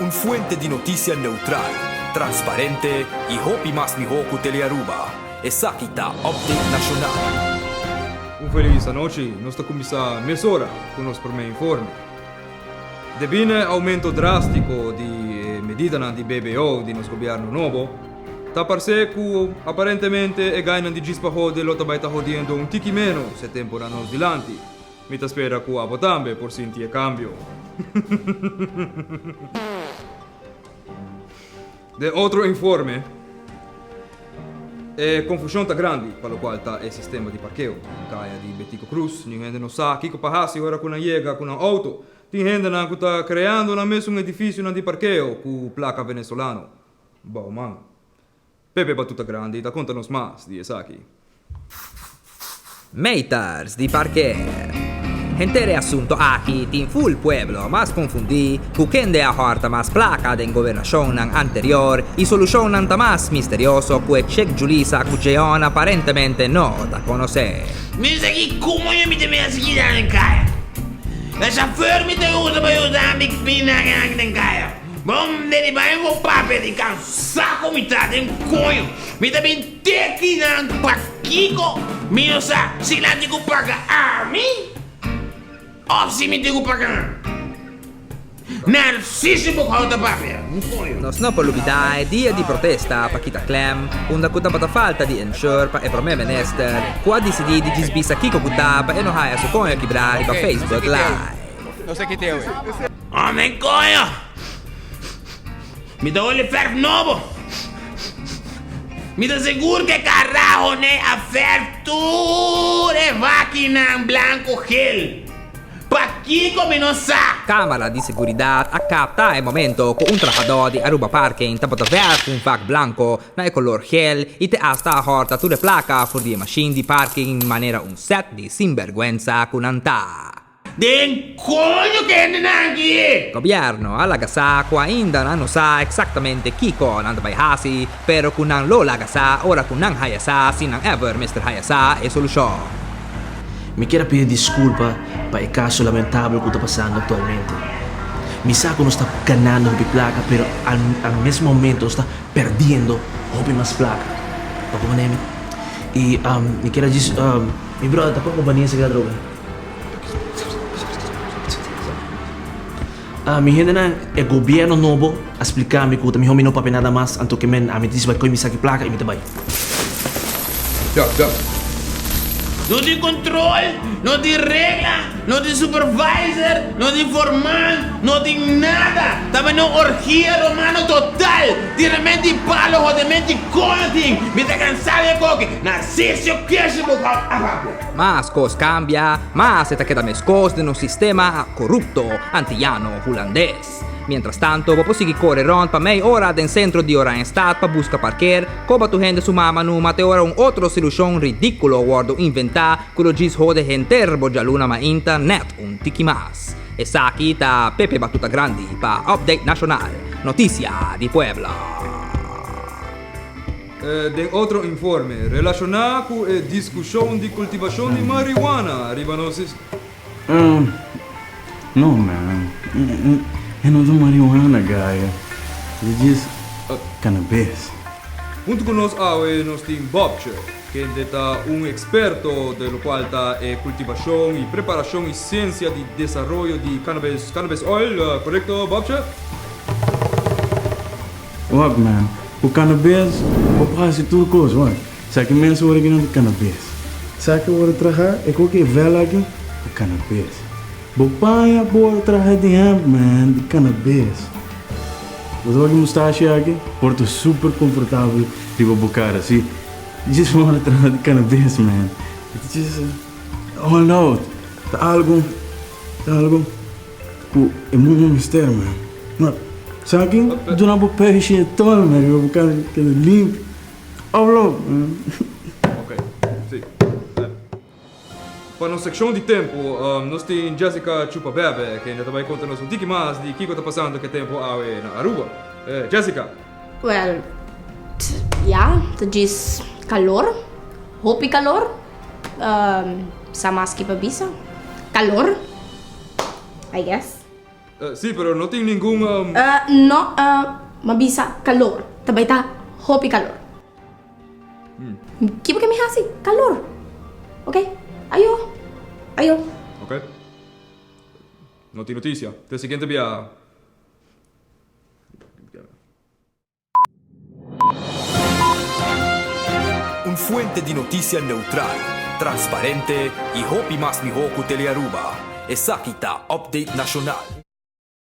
un fuente di noticias neutral, transparente y hopi más mi hoku Telearuba. Esa kita Update Nacional. Un feliz noche, nostra commissa mezz'ora con nostro primo informe. Debido aumento drastico di medida di BBO di nostro governo nuovo, ta parsecu apparentemente e gaina di gispaho dell'otto baita hodendo un tiki meno se tempo da nos dilanti. Mi ta spera cu a botambe por sinti e cambio. De outro informe e confusione ta grandi per lo quale ta è sistema di parcheo. Caia di Betico Cruz, ninguém non sa chi pahasi ora con una yega con un'auto. Ti gente non sta creando una messo un edificio di parcheo con placa venezolano. Boh, man. Pepe battuta grandi, ta contanos mas di Esaki. Meters di parquear. Entere asunto aquí tin full pueblo mas confundí, cuquende a harta mas placa den gobernación anterior y solución nanta más misterioso que check Julisa cucheon aparentemente no da conocer. Minns aqui como eu me temia seguir en kaya. La chauffeur me te usa para usar big pina en kaya. Bom, dele vai um papel de saco me tá de coio. Me também tem que dar para Kiko. Me não sabe se lá digo paga a mim. Ou se me digo paga. Narcísimo com o papel. Nos no polubida è dia di protesta pa kita clam, unda kuta bata falta di ensure pa e pro me menester, qua decidi di gisbisa Kiko kutapa e no haya su coio kibrari pa Facebook Live. Non sei chi te, Homem coio. Me dá olho ferro novo. Me dá seguro que carro né a fertura é máquina blanco gel. Pa Kiko me não sa. Cámara di seguridad accapta il momento con un trabajador di Aruba Parking tapata verde un vac blanco na color gel e te hasta a horta tu le placa for di machine di parking in maniera un set di sinvergüenza con anta. Den coño que anden aquí. Gobierno alla gasacqua ainda non sa esattamente chi con and by hasi, pero con nan lo la gasa ora con nan hayasa sin ever Mr. Hayasa e solution. Mi quiero pedir disculpa para el caso lamentable que está pasando actualmente. Mi saco no está ganando mi placa, pero al mismo momento está perdiendo más placa. Y mi quiero decir, mi brother, ¿tampoco compañía se queda droga? Mi gente, el gobierno nuevo explica-me que mi homie no pape nada más, anto que men a mi dice que mi saque placa y mi te vaya. Ja. No de control, no de regla, no de supervisor, no de formal, no de nada. Também no orgia romano total. De repente palo, rodamente coño. Me está cansado de coque. Narciso queixa por Mas cos cambia, mas se queda mescos de un sistema corrupto antillano holandés. Mientras tanto, popo sigi corre rond pa mei ora den centro di Oranjestad pa busca parquer, coba tu gente su mama nu mate ora un otro solution ridicolo guardo inventa, quello gis hode henter bojaluna ma internet un tiki mas. E sa kita Pepe Battuta Grandi pa Update Nacional, notizia di Puebla. De outro informe relacionado com a discussão de cultivação de marihuana, arrivano No, man. Eu não sou marihuana, Gaia. Eu disse cannabis. Junto con nos hoy nos team Bobche, que está un experto de lo cual está cultivación y preparación y ciencia de desarrollo de cannabis oil, ¿correcto, Bobche? Wat, man. O cannabis, o praat tudo coisa, wat. Sabe que mensen worden genoemd cannabis. Sabe que worden tragar, ik ook even wel aqui, o cannabis. Bopanha bora tragar de hemp, man, de cannabis. Wat ook mustache aqui, wordt super confortável de bocar assim. Just wanna tragar de cannabis, man. It's just all out. Tá algo que é muito mistério, man. Mas sabe que do não peixe todo, man, eu vou ficar limpo. All out, man. Ok, sim. Para nossa secção de tempo, nós temos Jessica Chupabebe, que ainda vai contar-nos um pouco mais de o que está passando que tempo na Aruba. Jessica. Well, ja, dat is calor. Hopi calor. Sa maski pa bisa. Calor. I guess. Sì, però non tengo ningún... No, mabisa calor. Tabaita, hopi calor. Kiba kami hasi, calor. Okay? Ayo. Ok. Noti notizia. Del siguiente via... Un fuente de noticia neutral, transparente y hopi más mi hoku Telearuba. Esa kita Update Nacional.